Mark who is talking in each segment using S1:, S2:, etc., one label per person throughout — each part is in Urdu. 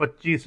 S1: 25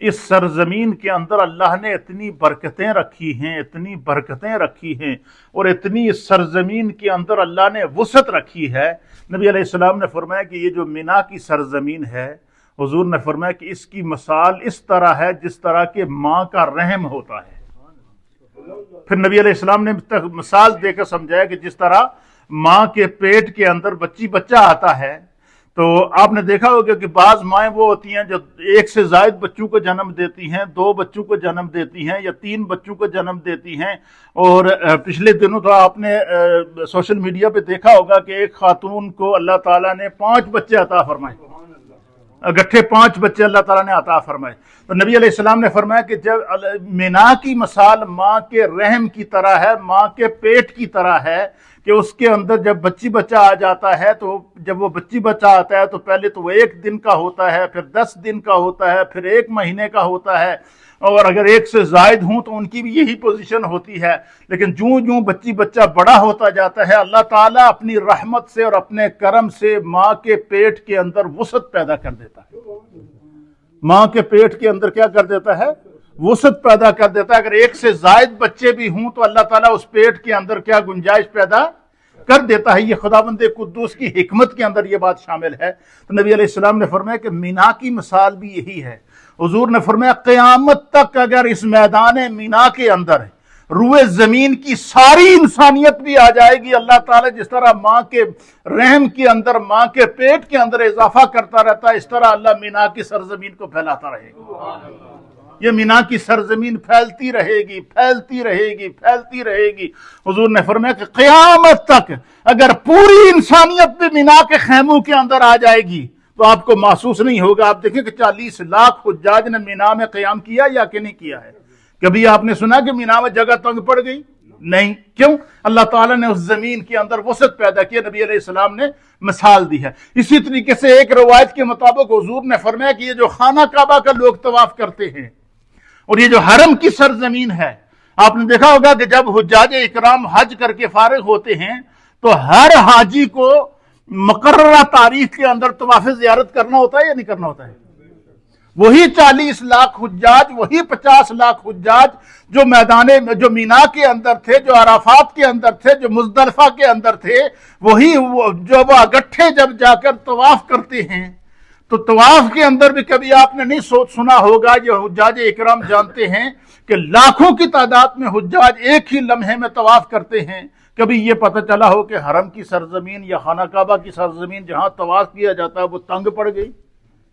S1: اس سرزمین کے اندر اللہ نے اتنی برکتیں رکھی ہیں، اتنی برکتیں رکھی ہیں، اور اتنی اس سرزمین کے اندر اللہ نے وسعت رکھی ہے۔ نبی علیہ السلام نے فرمایا کہ یہ جو مینا کی سرزمین ہے، حضور نے فرمایا کہ اس کی مثال اس طرح ہے جس طرح کہ ماں کا رحم ہوتا ہے۔ پھر نبی علیہ السلام نے مثال دے کر سمجھایا کہ جس طرح ماں کے پیٹ کے اندر بچہ آتا ہے، تو آپ نے دیکھا ہوگا کہ بعض مائیں وہ ہوتی ہیں جو ایک سے زائد بچوں کو جنم دیتی ہیں، 2 بچوں کو جنم دیتی ہیں یا 3 بچوں کو جنم دیتی ہیں۔ اور پچھلے دنوں تو آپ نے سوشل میڈیا پہ دیکھا ہوگا کہ ایک خاتون کو اللہ تعالیٰ نے 5 بچے عطا فرمائے، اگٹھے 5 بچے اللہ تعالیٰ نے عطا فرمائے۔ تو نبی علیہ السلام نے فرمایا کہ جب مینا کی مثال ماں کے رحم کی طرح ہے، ماں کے پیٹ کی طرح ہے، کہ اس کے اندر جب بچہ آ جاتا ہے، تو جب وہ بچہ آتا ہے تو پہلے تو وہ 1 دن کا ہوتا ہے، پھر 10 دن کا ہوتا ہے، پھر 1 مہینے کا ہوتا ہے، اور اگر 1 سے زائد ہوں تو ان کی بھی یہی پوزیشن ہوتی ہے۔ لیکن جوں بچہ بڑا ہوتا جاتا ہے، اللہ تعالیٰ اپنی رحمت سے اور اپنے کرم سے ماں کے پیٹ کے اندر وسعت پیدا کر دیتا ہے۔ ماں کے پیٹ کے اندر کیا کر دیتا ہے؟ وسعت پیدا کر دیتا ہے۔ اگر 1 سے زائد بچے بھی ہوں تو اللہ تعالیٰ اس پیٹ کے اندر کیا گنجائش پیدا کر دیتا ہے۔ یہ خداوند قدوس کی حکمت کے اندر یہ بات شامل ہے۔ تو نبی علیہ السلام نے فرمایا کہ مینا کی مثال بھی یہی ہے۔ حضور نے فرمایا قیامت تک اگر اس میدان مینا کے اندر روئے زمین کی ساری انسانیت بھی آ جائے گی، اللہ تعالیٰ جس طرح ماں کے رحم کے اندر، ماں کے پیٹ کے اندر اضافہ کرتا رہتا ہے، اس طرح اللہ مینا کی سرزمین کو پھیلاتا رہے گا۔ یہ مینا کی سرزمین پھیلتی رہے گی، پھیلتی رہے گی، پھیلتی رہے گی۔ حضور نے فرمایا کہ قیامت تک اگر پوری انسانیت بھی مینا کے خیموں کے اندر آ جائے گی تو آپ کو محسوس نہیں ہوگا۔ آپ دیکھیں کہ 40 لاکھ حجاج نے مینا میں قیام کیا یا کہ نہیں کیا ہے؟ کبھی آپ نے سنا کہ مینا میں جگہ تنگ پڑ گئی؟ نہیں۔ کیوں؟ اللہ تعالیٰ نے اس زمین کے اندر وسعت پیدا کی، نبی علیہ السلام نے مثال دی ہے۔ اسی طریقے سے ایک روایت کے مطابق حضور نے فرمایا کہ یہ جو خانہ کعبہ کا لوگ طواف کرتے ہیں اور یہ جو حرم کی سرزمین ہے، آپ نے دیکھا ہوگا کہ جب حجاج اکرام حج کر کے فارغ ہوتے ہیں تو ہر حاجی کو مقررہ تاریخ کے اندر طواف زیارت کرنا ہوتا ہے یا نہیں کرنا ہوتا ہے؟ وہی 40 لاکھ حجاج، وہی 50 لاکھ حجاج جو مینا کے اندر تھے، جو عرفات کے اندر تھے، جو مزدلفہ کے اندر تھے، وہی جو وہ اگٹھے جب جا کر طواف کرتے ہیں تو طواف کے اندر بھی کبھی آپ نے نہیں سنا ہوگا، یہ حجاج اکرام جانتے ہیں کہ لاکھوں کی تعداد میں حجاج ایک ہی لمحے میں طواف کرتے ہیں۔ کبھی یہ پتہ چلا ہو کہ حرم کی سرزمین یا خانہ کعبہ کی سرزمین جہاں طواف کیا جاتا ہے وہ تنگ پڑ گئی؟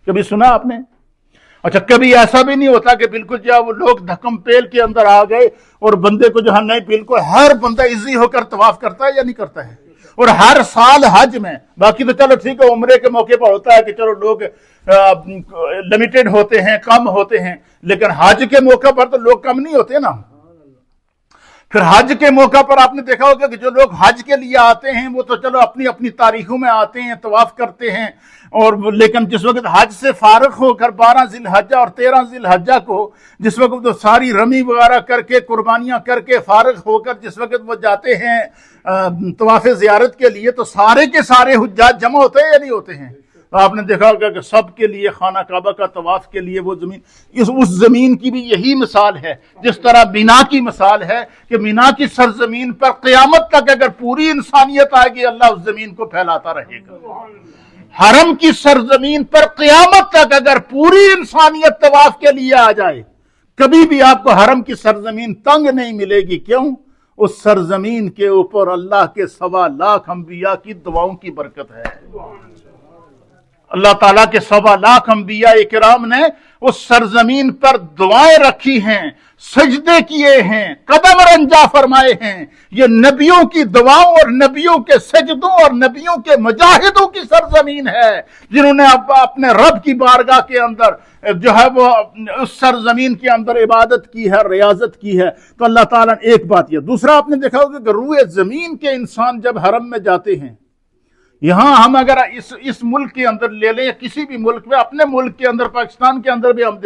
S1: کبھی سنا آپ نے؟ اچھا، کبھی ایسا بھی نہیں ہوتا کہ بالکل جو وہ لوگ دھکم پیل کے اندر آ گئے اور بندے کو جو ہے نہیں، بالکل ہر بندہ ایزی ہو کر طواف کرتا ہے یا نہیں کرتا ہے؟ اور ہر سال حج میں، باقی تو چلو ٹھیک ہے عمرے کے موقع پر ہوتا ہے کہ چلو لوگ لمیٹڈ ہوتے ہیں، کم ہوتے ہیں، لیکن حج کے موقع پر تو لوگ کم نہیں ہوتے نا۔ پھر حج کے موقع پر آپ نے دیکھا ہوگا کہ جو لوگ حج کے لیے آتے ہیں وہ تو چلو اپنی اپنی تاریخوں میں آتے ہیں، طواف کرتے ہیں، لیکن جس وقت حج سے فارغ ہو کر 12 ذی الحجہ اور 13 ذی الحجہ کو جس وقت تو ساری رمی وغیرہ کر کے، قربانیاں کر کے فارغ ہو کر جس وقت وہ جاتے ہیں طواف زیارت کے لیے، تو سارے کے سارے حجاج جمع ہوتے ہیں یا نہیں ہوتے ہیں؟ تو آپ نے دیکھا ہوگا کہ سب کے لیے خانہ کعبہ کا طواف کے لیے وہ زمین، اس زمین کی بھی یہی مثال ہے، جس طرح مینا کی مثال ہے کہ مینا کی سرزمین پر قیامت تک اگر پوری انسانیت آئے گی، اللہ اس زمین کو پھیلاتا رہے گا۔ حرم کی سرزمین پر قیامت تک اگر پوری انسانیت طواف کے لیے آ جائے، کبھی بھی آپ کو حرم کی سرزمین تنگ نہیں ملے گی۔ کیوں؟ اس سرزمین کے اوپر اللہ کے 1.25 لاکھ انبیاء کی دعاؤں کی برکت ہے۔ اللہ تعالیٰ کے 1.25 لاکھ انبیاء اکرام نے اس سرزمین پر دعائیں رکھی ہیں، سجدے کیے ہیں، قدم رنجا فرمائے ہیں۔ یہ نبیوں کی دعاؤں اور نبیوں کے سجدوں اور نبیوں کے مجاہدوں کی سرزمین ہے، جنہوں نے اپنے رب کی بارگاہ کے اندر جو ہے وہ اس سرزمین کے اندر عبادت کی ہے، ریاضت کی ہے۔ تو اللہ تعالیٰ نے ایک بات یہ، دوسرا آپ نے دیکھا ہوگا کہ روئے زمین کے انسان جب حرم میں جاتے ہیں، یہاں ہم اگر اس ملک کے اندر لے لیں یا کسی بھی ملک میں، اپنے ملک کے اندر، پاکستان کے اندر بھی ہم دیکھیں